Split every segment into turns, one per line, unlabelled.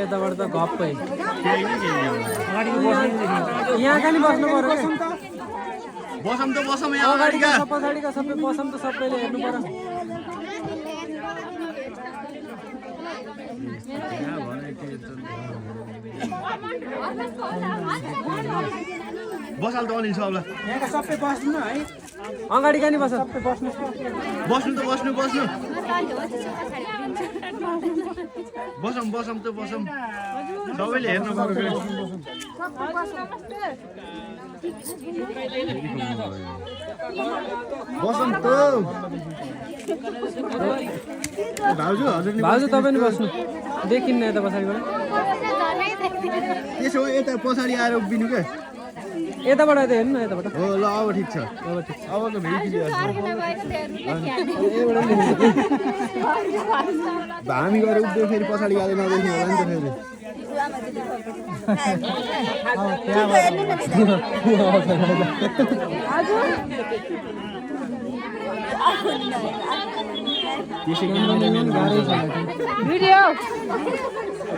यताबाट त गप्पै यहाँ कहाँ नि बस्नु पर्यो
बसम त बसम यहाँ अगाडिका
पछाडिका सबै बसम त सबैले हेर्नु पर्यो
बसाल त अनि सबला
यहाँका सबै बस्नु न है अगाडि कहाँ नि बस्नु सबै बस्नु
बस्नु त बस्नु बस्नु बसम बसम त बसम सबैले हेर्नु पर्यो बसम त भाउजू हजुर
भाउजू तपाईँ नि बस्नु देखिन्न यता पछाडिबाट
त्यसो हो यता पछाडि आएर उभिनु क्या
यताबाट यता हेर्नु न यताबाट
हो ल अब ठिक छ
अब ठिक
अब त भेटिदियो हामी गएर उभियो फेरि पछाडि आएर नदेखि होला नि त फेरि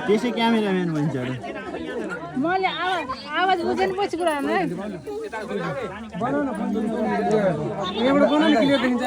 त्यसै क्यामेराम्यान भन्छ
मैले आवाज बुझेन पछि कुरा
बनाउन यहाँबाट बनाउन क्लियर देखिन्छ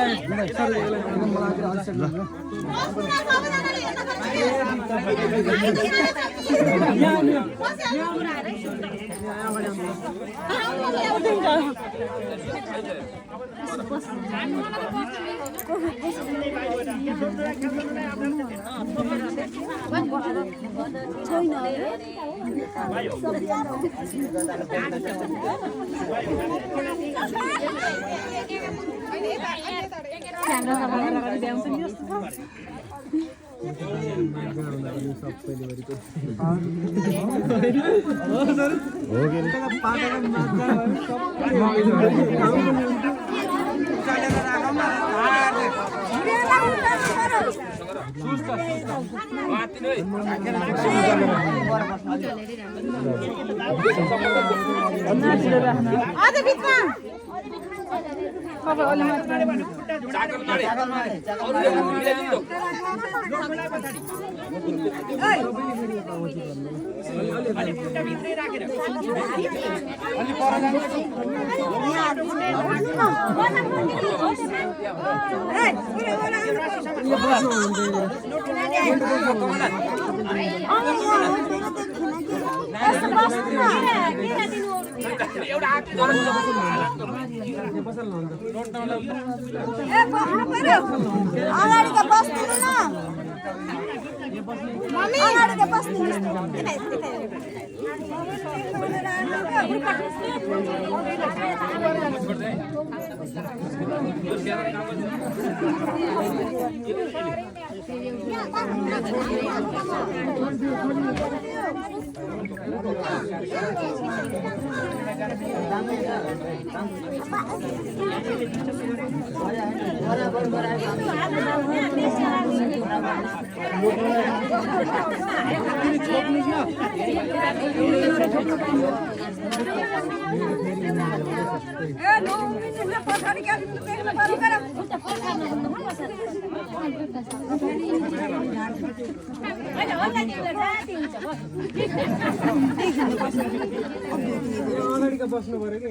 बस्नु पर्यो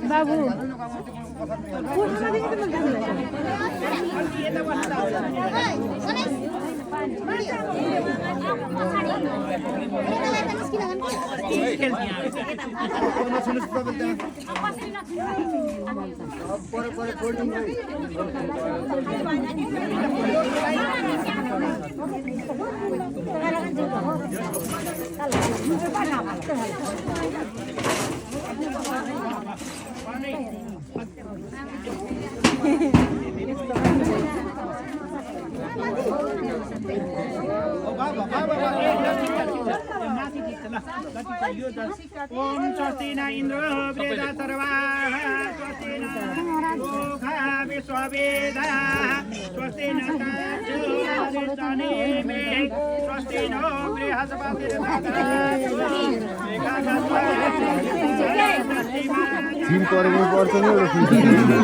बाबू
ओम स्वस्ति न इन्द्र वृदा सर्वाः स्वस्ति न लोका विश्ववेदा स्वस्ति न ताजुरितनेमे स्वस्ति नो
जिम परेको पर्छ नि
बृहस्पति